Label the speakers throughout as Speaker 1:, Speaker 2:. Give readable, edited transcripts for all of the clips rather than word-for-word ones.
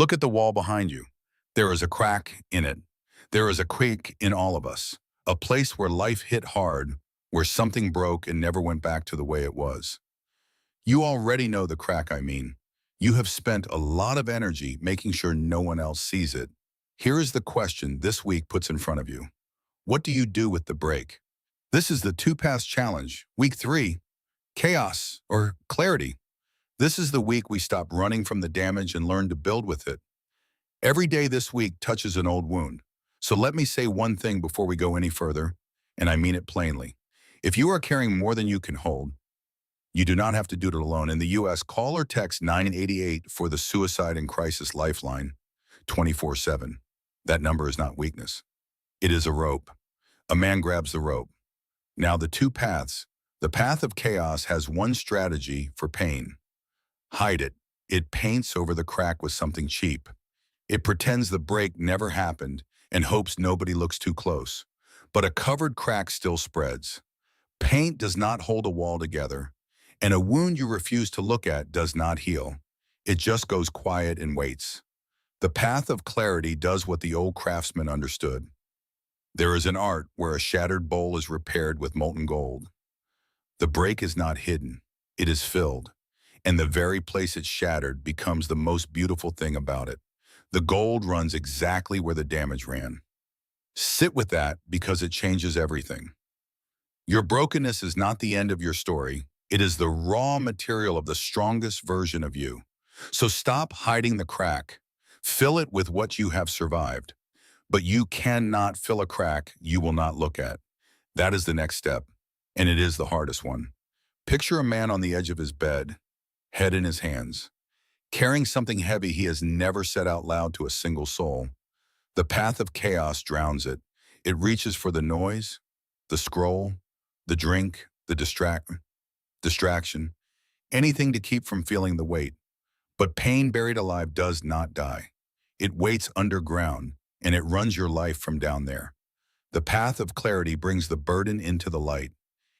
Speaker 1: Look at the wall behind you. There is a crack in it. There is a quake in all of us. A place where life hit hard, where something broke and never went back to the way it was. You already know the crack I mean. You have spent a lot of energy making sure no one else sees it. Here is the question this week puts in front of you. What do you do with the break? This is the two-pass challenge. Week 3, chaos or clarity. This is the week we stop running from the damage and learn to build with it. Every day this week touches an old wound. So let me say one thing before we go any further, and I mean it plainly. If you are carrying more than you can hold, you do not have to do it alone. In the U.S., call or text 988 for the Suicide and Crisis Lifeline 24/7. That number is not weakness. It is a rope. A man grabs the rope. Now the two paths. The path of chaos has one strategy for pain. Hide it. It paints over the crack with something cheap. It pretends the break never happened and hopes nobody looks too close. But a covered crack still spreads. Paint does not hold a wall together, and a wound you refuse to look at does not heal. It just goes quiet and waits. The path of clarity does what the old craftsman understood. There is an art where a shattered bowl is repaired with molten gold. The break is not hidden, it is filled, and the very place it shattered becomes the most beautiful thing about it. The gold runs exactly where the damage ran. Sit with that because it changes everything. Your brokenness is not the end of your story. It is the raw material of the strongest version of you. So stop hiding the crack. Fill it with what you have survived. But you cannot fill a crack you will not look at. That is the next step, and it is the hardest one. Picture a man on the edge of his bed, head in his hands, carrying something heavy he has never said out loud to a single soul. The path of chaos drowns it. It reaches for the noise, the scroll, the drink, the distraction, anything to keep from feeling the weight. But pain buried alive does not die. It waits underground, and it runs your life from down there. The path of clarity brings the burden into the light.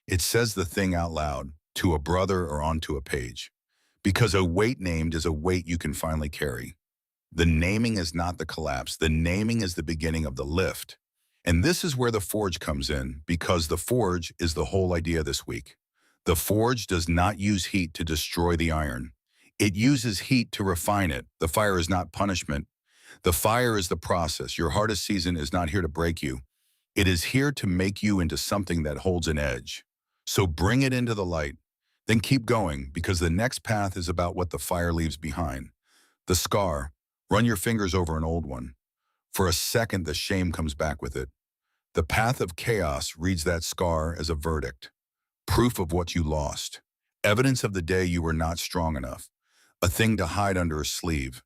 Speaker 1: It says the thing out loud, to a brother or onto a page. Because a weight named is a weight you can finally carry. The naming is not the collapse. The naming is the beginning of the lift. And this is where the forge comes in, because the forge is the whole idea this week. The forge does not use heat to destroy the iron. It uses heat to refine it. The fire is not punishment. The fire is the process. Your hardest season is not here to break you. It is here to make you into something that holds an edge. So bring it into the light. Then keep going, because the next path is about what the fire leaves behind. The scar. Run your fingers over an old one. For a second, the shame comes back with it. The path of chaos reads that scar as a verdict. Proof of what you lost. Evidence of the day you were not strong enough. A thing to hide under a sleeve.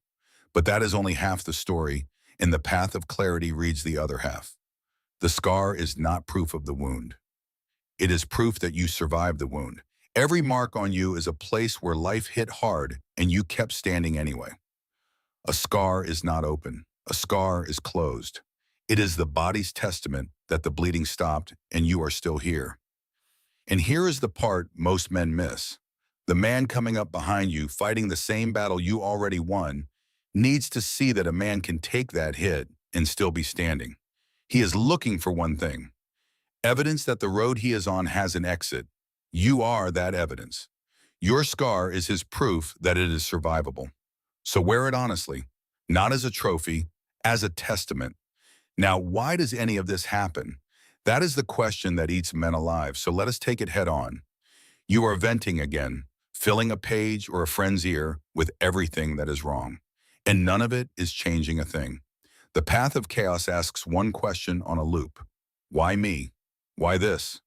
Speaker 1: But that is only half the story, and the path of clarity reads the other half. The scar is not proof of the wound. It is proof that you survived the wound. Every mark on you is a place where life hit hard and you kept standing anyway. A scar is not open. A scar is closed. It is the body's testament that the bleeding stopped and you are still here. And here is the part most men miss. The man coming up behind you, fighting the same battle you already won, needs to see that a man can take that hit and still be standing. He is looking for one thing. Evidence that the road he is on has an exit. You are that evidence. Your scar is his proof that it is survivable. So wear it honestly, not as a trophy, as a testament. Now, why does any of this happen? That is the question that eats men alive, so let us take it head on. You are venting again, filling a page or a friend's ear with everything that is wrong. And none of it is changing a thing. The path of chaos asks one question on a loop. Why me? Why this?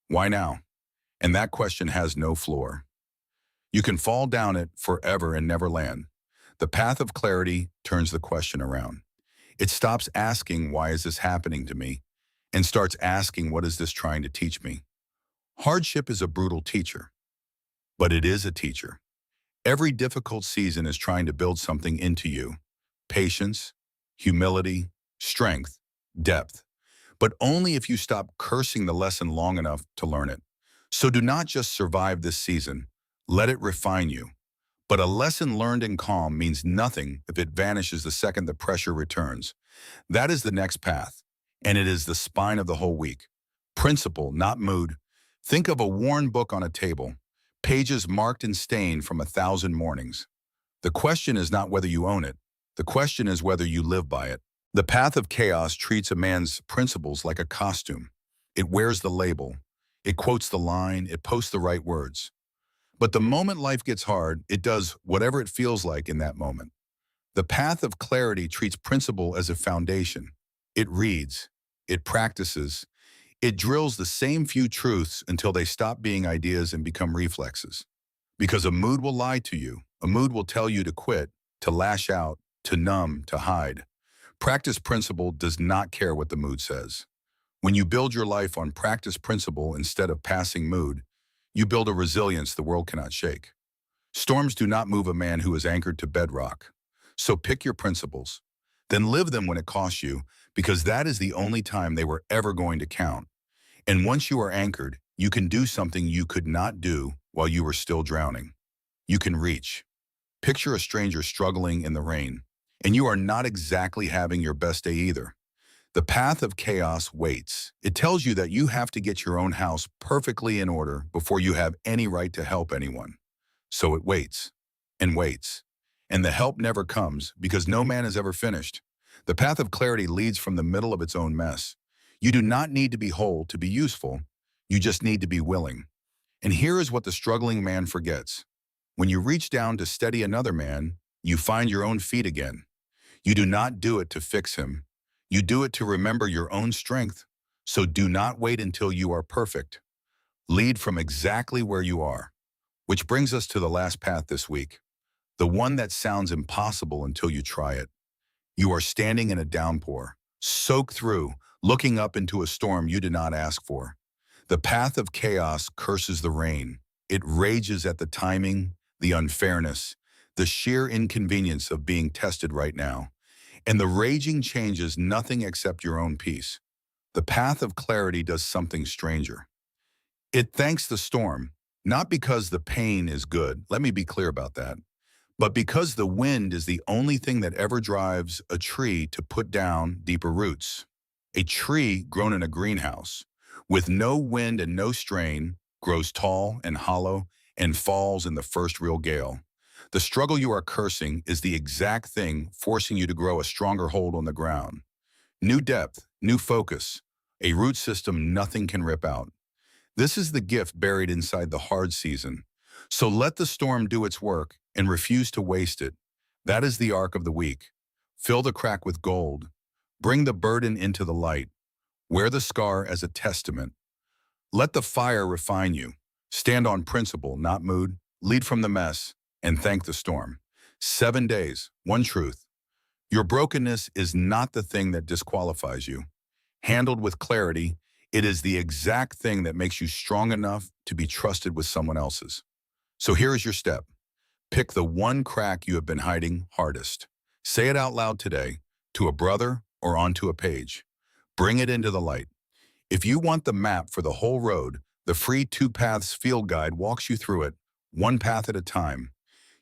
Speaker 1: Why now? And that question has no floor. You can fall down it forever and never land. The path of clarity turns the question around. It stops asking, why is this happening to me? And starts asking, what is this trying to teach me? Hardship is a brutal teacher, but it is a teacher. Every difficult season is trying to build something into you. Patience, humility, strength, depth. But only if you stop cursing the lesson long enough to learn it. So do not just survive this season. Let it refine you. But a lesson learned in calm means nothing if it vanishes the second the pressure returns. That is the next path, and it is the spine of the whole week. Principle, not mood. Think of a worn book on a table, pages marked and stained from 1,000 mornings. The question is not whether you own it. The question is whether you live by it. The path of chaos treats a man's principles like a costume. It wears the label. It quotes the line. It posts the right words. But the moment life gets hard, it does whatever it feels like in that moment. The path of clarity treats principle as a foundation. It reads, it practices, it drills the same few truths until they stop being ideas and become reflexes. Because a mood will lie to you. A mood will tell you to quit, to lash out, to numb, to hide. Practice principle does not care what the mood says. When you build your life on practice principle instead of passing mood, you build a resilience the world cannot shake. Storms do not move a man who is anchored to bedrock. So pick your principles. Then live them when it costs you, because that is the only time they were ever going to count. And once you are anchored, you can do something you could not do while you were still drowning. You can reach. Picture a stranger struggling in the rain, and you are not exactly having your best day either. The path of chaos waits. It tells you that you have to get your own house perfectly in order before you have any right to help anyone. So it waits and waits. And the help never comes because no man is ever finished. The path of clarity leads from the middle of its own mess. You do not need to be whole to be useful. You just need to be willing. And here is what the struggling man forgets. When you reach down to steady another man, you find your own feet again. You do not do it to fix him. You do it to remember your own strength. So do not wait until you are perfect. Lead from exactly where you are. Which brings us to the last path this week. The one that sounds impossible until you try it. You are standing in a downpour, soaked through, looking up into a storm you did not ask for. The path of chaos curses the rain. It rages at the timing, the unfairness, the sheer inconvenience of being tested right now. And the raging changes nothing except your own peace. The path of clarity does something stranger. It thanks the storm, not because the pain is good, let me be clear about that, but because the wind is the only thing that ever drives a tree to put down deeper roots. A tree grown in a greenhouse, with no wind and no strain, grows tall and hollow and falls in the first real gale. The struggle you are cursing is the exact thing forcing you to grow a stronger hold on the ground. New depth, new focus, a root system nothing can rip out. This is the gift buried inside the hard season. So let the storm do its work and refuse to waste it. That is the arc of the week. Fill the crack with gold. Bring the burden into the light. Wear the scar as a testament. Let the fire refine you. Stand on principle, not mood. Lead from the mess and thank the storm. 7 days, one truth. Your brokenness is not the thing that disqualifies you. Handled with clarity, it is the exact thing that makes you strong enough to be trusted with someone else's. So here is your step. Pick the one crack you have been hiding hardest. Say it out loud today, to a brother or onto a page. Bring it into the light. If you want the map for the whole road, the free 2 Paths field guide walks you through it, one path at a time.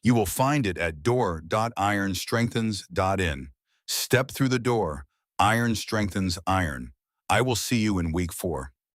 Speaker 1: You will find it at door.ironstrengthens.in. Step through the door. Iron strengthens iron. I will see you in week 4.